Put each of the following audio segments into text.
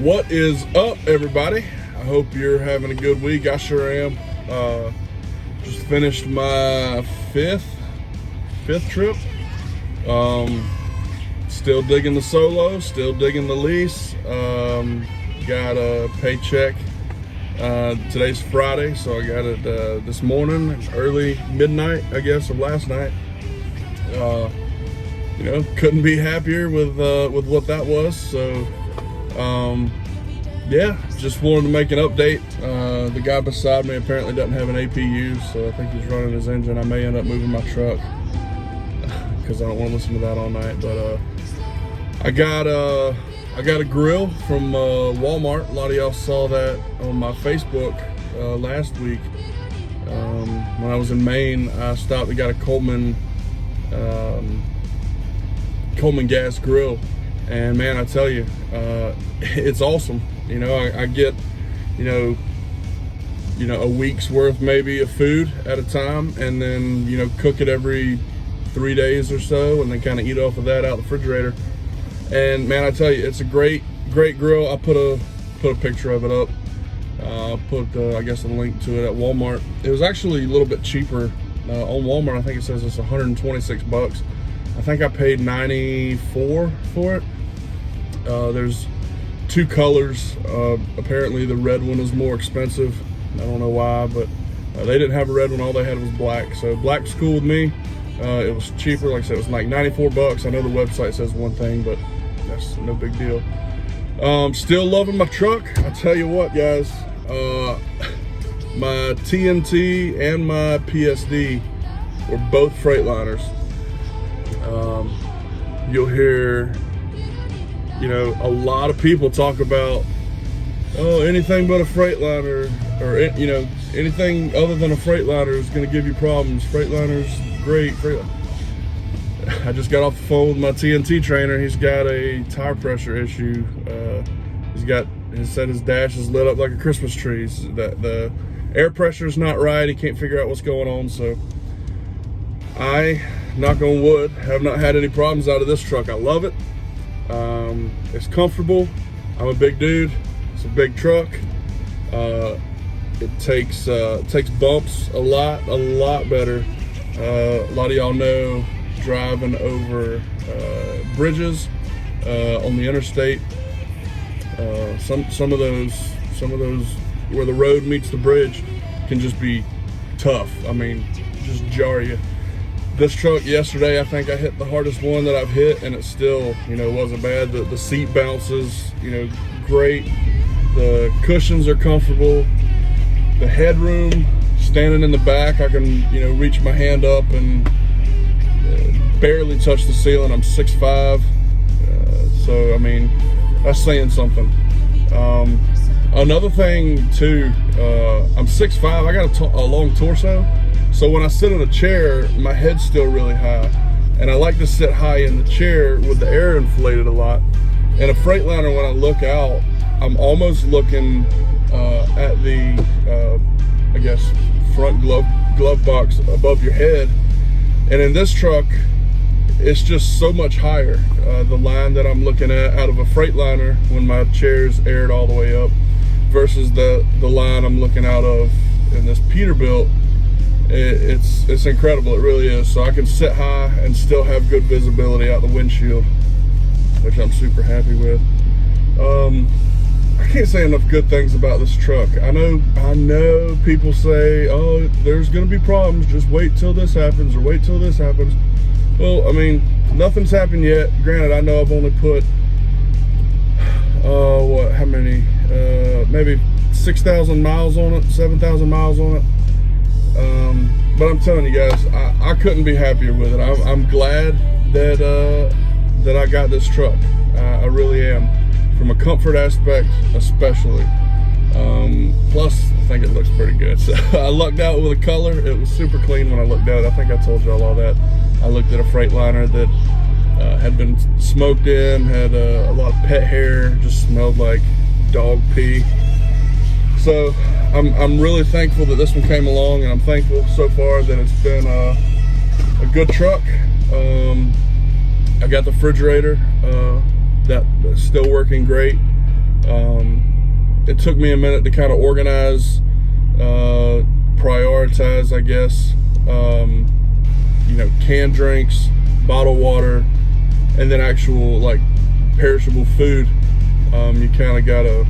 What is up, everybody? I hope you're having a good week. I sure am. Just finished my fifth trip. Still digging the solo, still digging the lease. Got a paycheck. Today's Friday, so I got it this morning, early midnight, I guess, of last night. Couldn't be happier with what that was. So, yeah, just wanted to make an update. The guy beside me apparently doesn't have an APU, so I think he's running his engine. I may end up moving my truck because I don't want to listen to that all night. But I got a grill from Walmart. A lot of y'all saw that on my Facebook last week. When I was in Maine, I stopped and got a Coleman gas grill, and man, I tell you, it's awesome. I get a week's worth maybe of food at a time, and then cook it every 3 days or so, and then kind of eat off of that out the refrigerator. And man, I tell you, it's a great grill. I put a picture of it up. I'll put I guess a link to it at Walmart. It was actually a little bit cheaper on Walmart. I think it says it's 126 bucks. I think I paid 94 for it. There's two colors. Apparently the red one is more expensive. I don't know why, but they didn't have a red one. All they had was black. So black's cool with me. It was cheaper. Like I said, it was like 94 bucks. I know the website says one thing, but that's no big deal. Still loving my truck. I tell you what, guys, my TNT and my PSD were both Freightliners. You'll hear, a lot of people talk about, anything but a Freightliner, or anything other than a Freightliner is going to give you problems. Freightliner's great. I just got off the phone with my TNT trainer. He's got a tire pressure issue. He said his dash is lit up like a Christmas tree. That the air pressure is not right. He can't figure out what's going on. So I, knock on wood, have not had any problems out of this truck. I love it. It's comfortable. I'm a big dude. It's a big truck. It takes bumps a lot better. A lot of y'all know driving over bridges on the interstate. Some of those where the road meets the bridge can just be tough. I mean, just jar you. This truck yesterday, I think I hit the hardest one that I've hit, and it still, wasn't bad. The seat bounces, great. The cushions are comfortable. The headroom, standing in the back, I can, reach my hand up and barely touch the ceiling. I'm 6'5", so I mean, that's saying something. Another thing too, I'm 6'5". I got a long torso. So when I sit in a chair, my head's still really high. And I like to sit high in the chair with the air inflated a lot. In a Freightliner, when I look out, I'm almost looking at the, I guess, front glove box above your head. And in this truck, it's just so much higher. The line that I'm looking at out of a Freightliner when my chair's aired all the way up versus the line I'm looking out of in this Peterbilt. It's incredible. It really is. So I can sit high and still have good visibility out the windshield, which I'm super happy with. I can't say enough good things about this truck. I know people say, oh, there's gonna be problems, just wait till this happens or wait till this happens. Well, I mean, nothing's happened yet. Granted, I know I've only put how many, maybe 6,000 miles on it, 7,000 miles on it. But I'm telling you guys, I couldn't be happier with it. I'm glad that I got this truck. I really am, from a comfort aspect especially. Plus, I think it looks pretty good. So I lucked out with the color. It was super clean when I looked at it. I think I told y'all all that. I looked at a Freightliner that had been smoked in, had a lot of pet hair, just smelled like dog pee. So I'm really thankful that this one came along, and I'm thankful so far that it's been a good truck. I got the refrigerator that's still working great. It took me a minute to kind of organize, prioritize, I guess, canned drinks, bottled water, and then actual like perishable food. You kind of gotta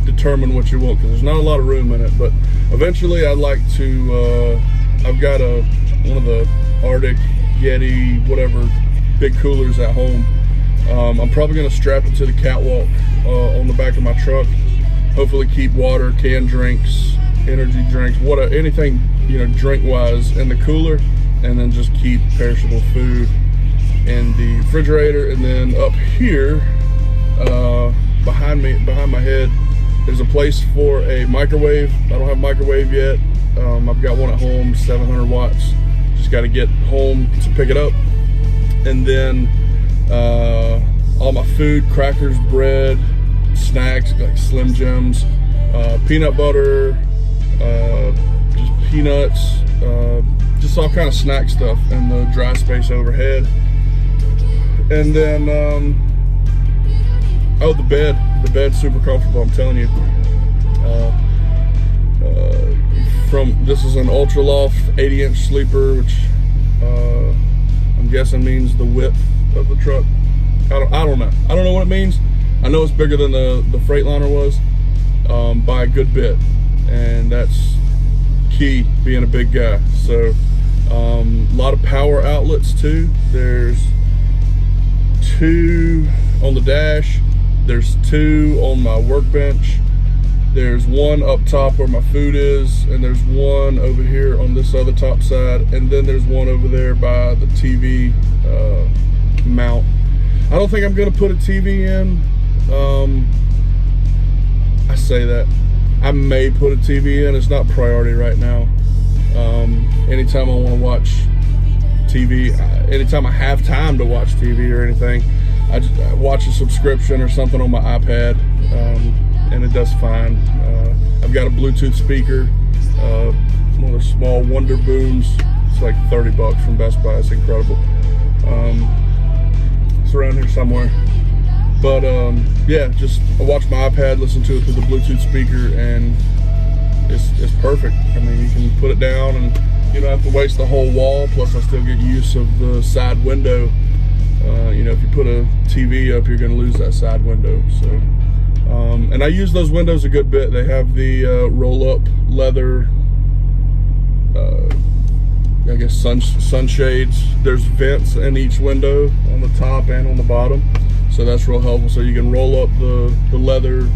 determine what you want because there's not a lot of room in it. But eventually, I'd like to. I've got one of the Arctic, Yeti, whatever, big coolers at home. I'm probably gonna strap it to the catwalk on the back of my truck. Hopefully, keep water, canned drinks, energy drinks, whatever, anything drink-wise in the cooler, and then just keep perishable food in the refrigerator. And then up here, behind my head, there's a place for a microwave. I don't have a microwave yet. I've got one at home, 700 watts. Just got to get home to pick it up. And then all my food, crackers, bread, snacks like Slim Jims, peanut butter, just peanuts, just all kind of snack stuff in the dry space overhead. And then the bed's super comfortable, I'm telling you. This is an Ultra Loft 80-inch sleeper, which I'm guessing means the width of the truck. I don't know. I don't know what it means. I know it's bigger than the Freightliner was by a good bit, and that's key being a big guy. So a lot of power outlets too. There's 2 on the dash. There's 2 on my workbench. There's 1 up top where my food is, and there's 1 over here on this other top side, and then there's 1 over there by the TV mount. I don't think I'm gonna put a TV in. I say that. I may put a TV in. It's not priority right now. Anytime I want to watch TV, anytime I have time to watch TV or anything, I just watch a subscription or something on my iPad, and it does fine. I've got a Bluetooth speaker, one of those small Wonder Booms. It's like $30 from Best Buy. It's incredible. It's around here somewhere. But yeah, just I watch my iPad, listen to it through the Bluetooth speaker, and it's perfect. I mean, you can put it down and you don't have to waste the whole wall. Plus, I still get use of the side window. If you put a TV up, you're going to lose that side window. So, and I use those windows a good bit. They have the roll-up leather, I guess sunshades. There's vents in each window on the top and on the bottom, so that's real helpful. So you can roll up the leather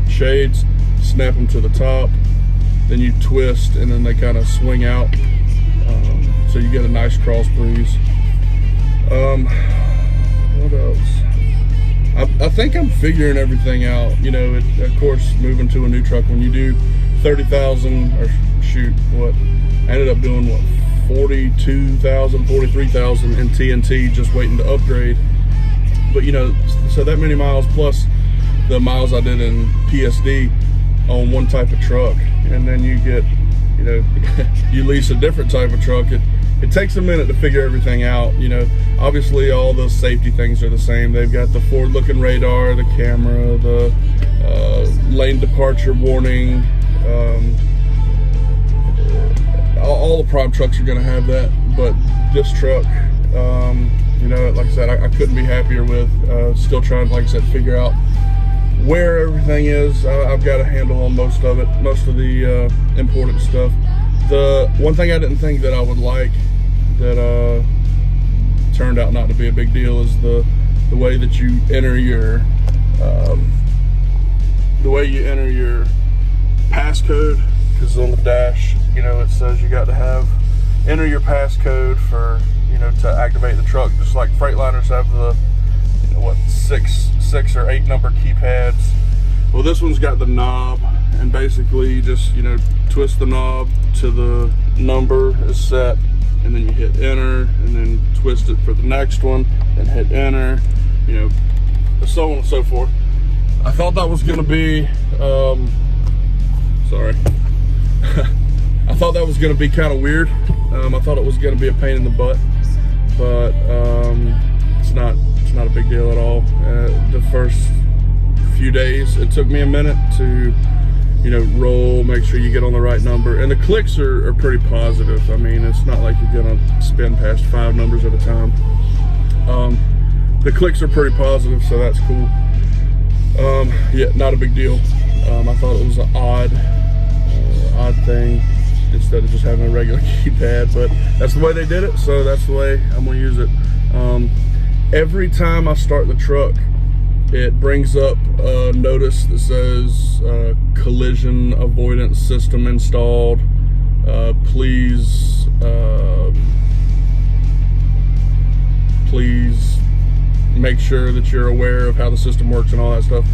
shades, snap them to the top, then you twist, and then they kind of swing out, so you get a nice cross breeze. What else? I think I'm figuring everything out. Of course, moving to a new truck, when you do 30,000, or shoot, I ended up doing 42,000, 43,000 in TNT, just waiting to upgrade. But so that many miles plus the miles I did in PSD on one type of truck, and then you get, you lease a different type of truck. It takes a minute to figure everything out. Obviously all the safety things are the same. They've got the forward-looking radar, the camera, the lane departure warning. All the prime trucks are going to have that, but this truck, like I said, I couldn't be happier with. Still trying, like I said, figure out where everything is. I've got a handle on most of it, most of the important stuff. The one thing I didn't think that I would like, that turned out not to be a big deal, is the way that you enter your passcode. Because on the dash, it says you got to enter your passcode for, to activate the truck. Just like Freightliners have the, 6 or 8 number keypads. Well, this one's got the knob, and basically you just, twist the knob to the number is set, and then you hit enter, and then twist it for the next one, and hit enter, so on and so forth. I thought that was gonna be, sorry. I thought that was going to be kind of weird. I thought it was going to be a pain in the butt, but it's not a big deal at all. The first few days. It took me a minute to, you know, roll, make sure you get on the right number. And the clicks are pretty positive. I mean, it's not like you're gonna spin past 5 numbers at a time. The clicks are pretty positive, so that's cool. Yeah, not a big deal. I thought it was an odd thing instead of just having a regular keypad, but that's the way they did it, so that's the way I'm gonna use it. Every time I start the truck, it brings up a notice that says collision avoidance system installed. Please make sure that you're aware of how the system works and all that stuff.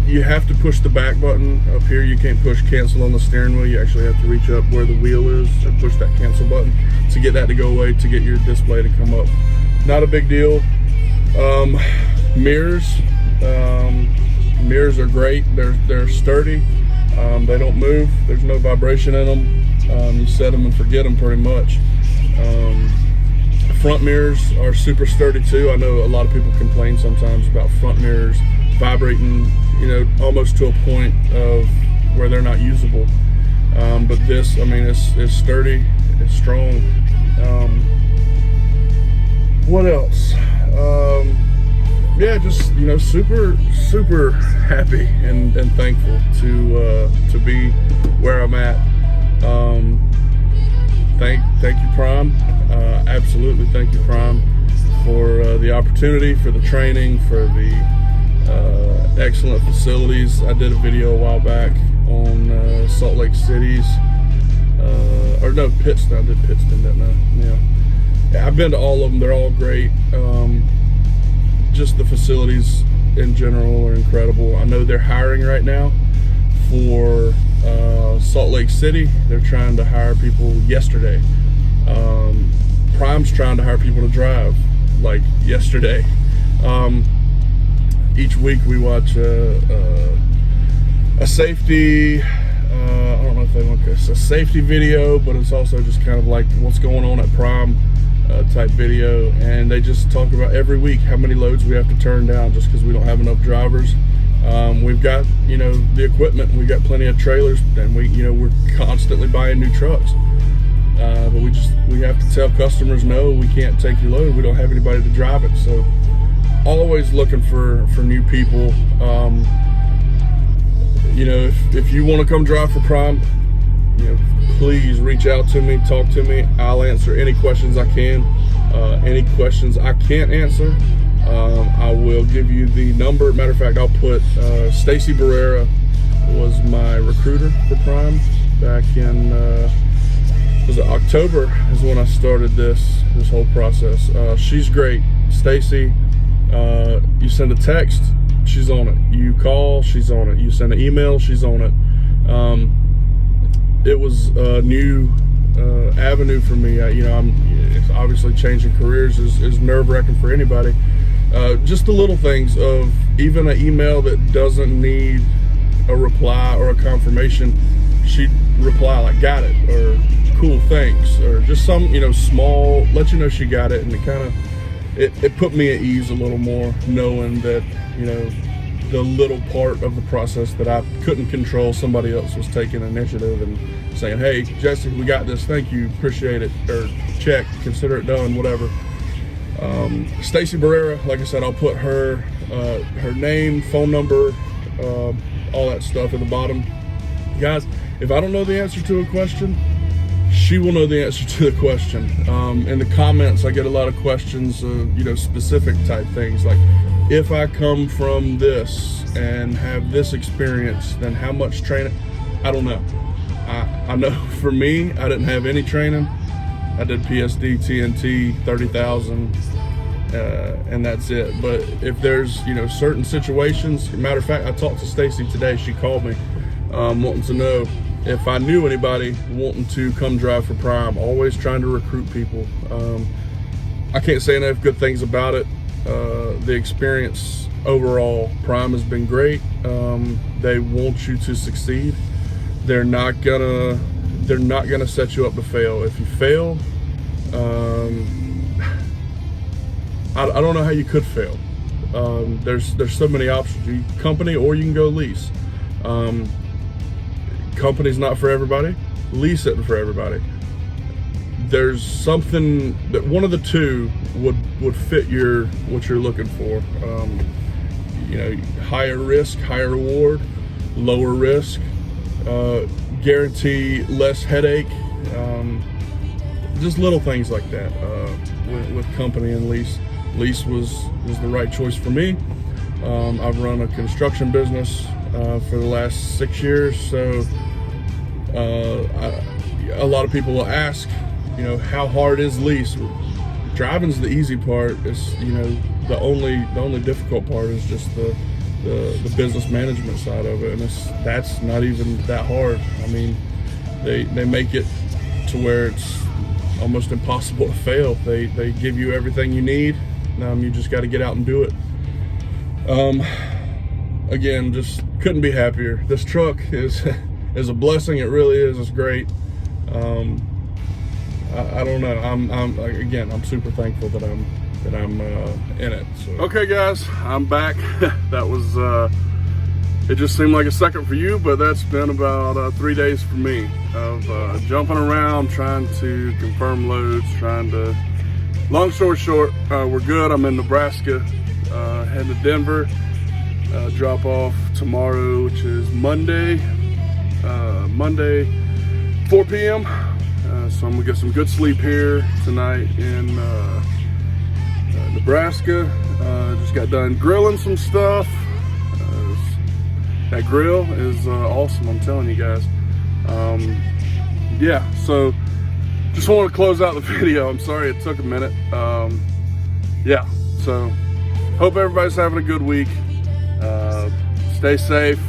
You have to push the back button up here. You can't push cancel on the steering wheel. You actually have to reach up where the wheel is and push that cancel button to get that to go away, to get your display to come up. Not a big deal. Mirrors are great. They're sturdy. They don't move. There's no vibration in them. You set them and forget them pretty much. Front mirrors are super sturdy too. I know a lot of people complain sometimes about front mirrors vibrating, you know, almost to a point of where they're not usable. But this, I mean, it's sturdy, it's strong. What else? Yeah, just, you know, super happy and thankful to be where I'm at. Thank you, Prime. Absolutely thank you, Prime, for the opportunity, for the training, for the excellent facilities. I did a video a while back on Salt Lake City's, or no, Pittston. I did Pittston, didn't I? Yeah, I've been to all of them. They're all great. Just the facilities in general are incredible. I know they're hiring right now for Salt Lake City. They're trying to hire people yesterday. Prime's trying to hire people to drive like yesterday. Each week we watch a safety, I don't know if they want it's a safety video, but it's also just kind of like what's going on at Prime type video, and they just talk about every week how many loads we have to turn down just because we don't have enough drivers. We've got, you know, the equipment, we've got plenty of trailers, and we're constantly buying new trucks. But we have to tell customers, no, we can't take your load. We don't have anybody to drive it. So always looking for new people. You know, if you want to come drive for Prime, you know, please reach out to me, talk to me. I'll answer any questions I can. Any questions I can't answer, I will give you the number. Matter of fact, I'll put Stacy Barrera was my recruiter for Prime back in was it October is when I started this whole process. She's great. Stacy, you send a text, she's on it. You call, she's on it. You send an email, she's on it. It was a new avenue for me. It's obviously changing careers is nerve-wracking for anybody. Just the little things of even an email that doesn't need a reply or a confirmation, she'd reply like, got it, or cool, thanks, or just some, small, let you know she got it. And it put me at ease a little more, knowing that, the little part of the process that I couldn't control, somebody else was taking initiative and saying, hey, Jesse, we got this, thank you, appreciate it, or check, consider it done, whatever. Stacy Barrera, like I said, I'll put her name, phone number, all that stuff at the bottom. Guys, if I don't know the answer to a question, she will know the answer to the question. In the comments, I get a lot of questions, specific type things like, if I come from this and have this experience, then how much training? I don't know. I know for me, I didn't have any training. I did PSD, TNT, 30,000, and that's it. But if there's, certain situations, matter of fact, I talked to Stacy today. She called me wanting to know if I knew anybody wanting to come drive for Prime. Always trying to recruit people. I can't say enough good things about it. The experience overall, Prime has been great. They want you to succeed. They're not gonna set you up to fail. If you fail, I don't know how you could fail. There's so many options. You can company or you can go lease. Company's not for everybody. Lease isn't for everybody. There's something that one of the two would fit what you're looking for. You know, higher risk, higher reward, lower risk, guarantee less headache, just little things like that. With company and lease, lease was the right choice for me. I've run a construction business for the last 6 years, so a lot of people will ask, you know, how hard is lease? Driving's the easy part. It's, you know, the only difficult part is just the business management side of it, and that's not even that hard. I mean, they make it to where it's almost impossible to fail. They give you everything you need. You just got to get out and do it. Again, just couldn't be happier. This truck is a blessing. It really is. It's great. I don't know. I'm super thankful that I'm in it. So. Okay, guys, I'm back. That was it just seemed like a second for you, but that's been about 3 days for me of jumping around, trying to confirm loads, long story short, we're good. I'm in Nebraska, heading to Denver, drop off tomorrow, which is Monday 4 p.m. So I'm gonna get some good sleep here tonight in Nebraska. Just got done grilling some stuff. That grill is awesome, I'm telling you guys. Yeah, so just want to close out the video. I'm sorry it took a minute. Yeah, so hope everybody's having a good week. Stay safe.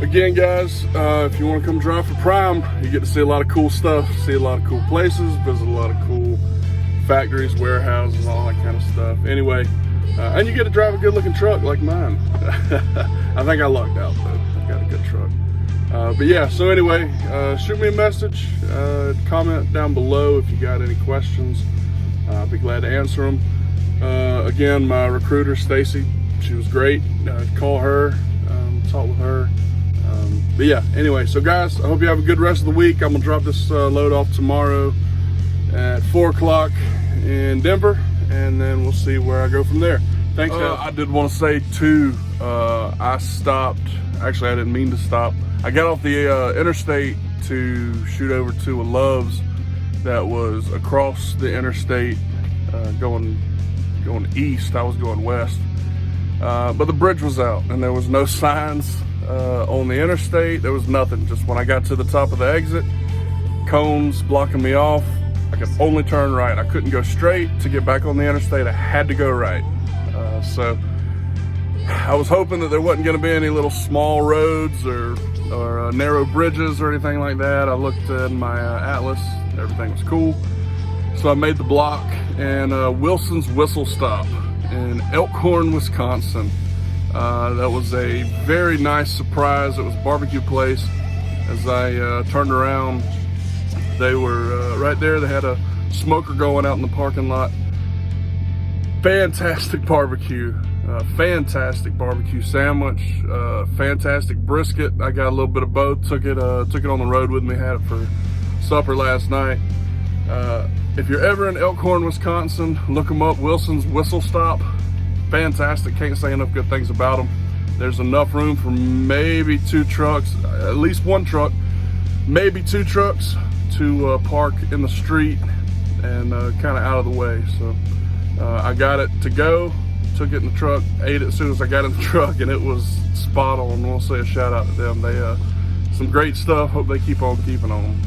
Again, guys, if you want to come drive for Prime, you get to see a lot of cool stuff, see a lot of cool places, visit a lot of cool factories, warehouses, all that kind of stuff. Anyway, and you get to drive a good looking truck like mine. I think I lucked out though. I've got a good truck. But yeah, so anyway, shoot me a message, comment down below if you got any questions. I'll be glad to answer them. Again, my recruiter, Stacy, she was great. Call her, talk with her. But yeah, anyway, so guys, I hope you have a good rest of the week. I'm gonna drop this load off tomorrow at 4 o'clock in Denver, and then we'll see where I go from there. Thanks, guys. I did want to say too, I stopped. Actually, I didn't mean to stop. I got off the interstate to shoot over to a Love's that was across the interstate, going east. I was going west, but the bridge was out, and there was no signs on the interstate. There was nothing. Just when I got to the top of the exit, cones blocking me off. I could only turn right. I couldn't go straight to get back on the interstate. I had to go right. So I was hoping that there wasn't going to be any little small roads or narrow bridges or anything like that. I looked at my atlas. Everything was cool. So I made the block, and Wilson's Whistle Stop in Elkhorn, Wisconsin. That was a very nice surprise. It was a barbecue place. As I turned around, they were right there. They had a smoker going out in the parking lot. Fantastic barbecue. Fantastic barbecue sandwich. Fantastic brisket. I got a little bit of both. Took it on the road with me. Had it for supper last night. If you're ever in Elkhorn, Wisconsin, look them up. Wilson's Whistle Stop. Fantastic. Can't say enough good things about them. There's enough room for maybe 2 trucks, at least 1 truck, maybe 2 trucks to park in the street and kind of out of the way. So I got it to go, took it in the truck, ate it as soon as I got in the truck, and it was spot on. We'll say a shout out to them. They some great stuff. Hope they keep on keeping on them.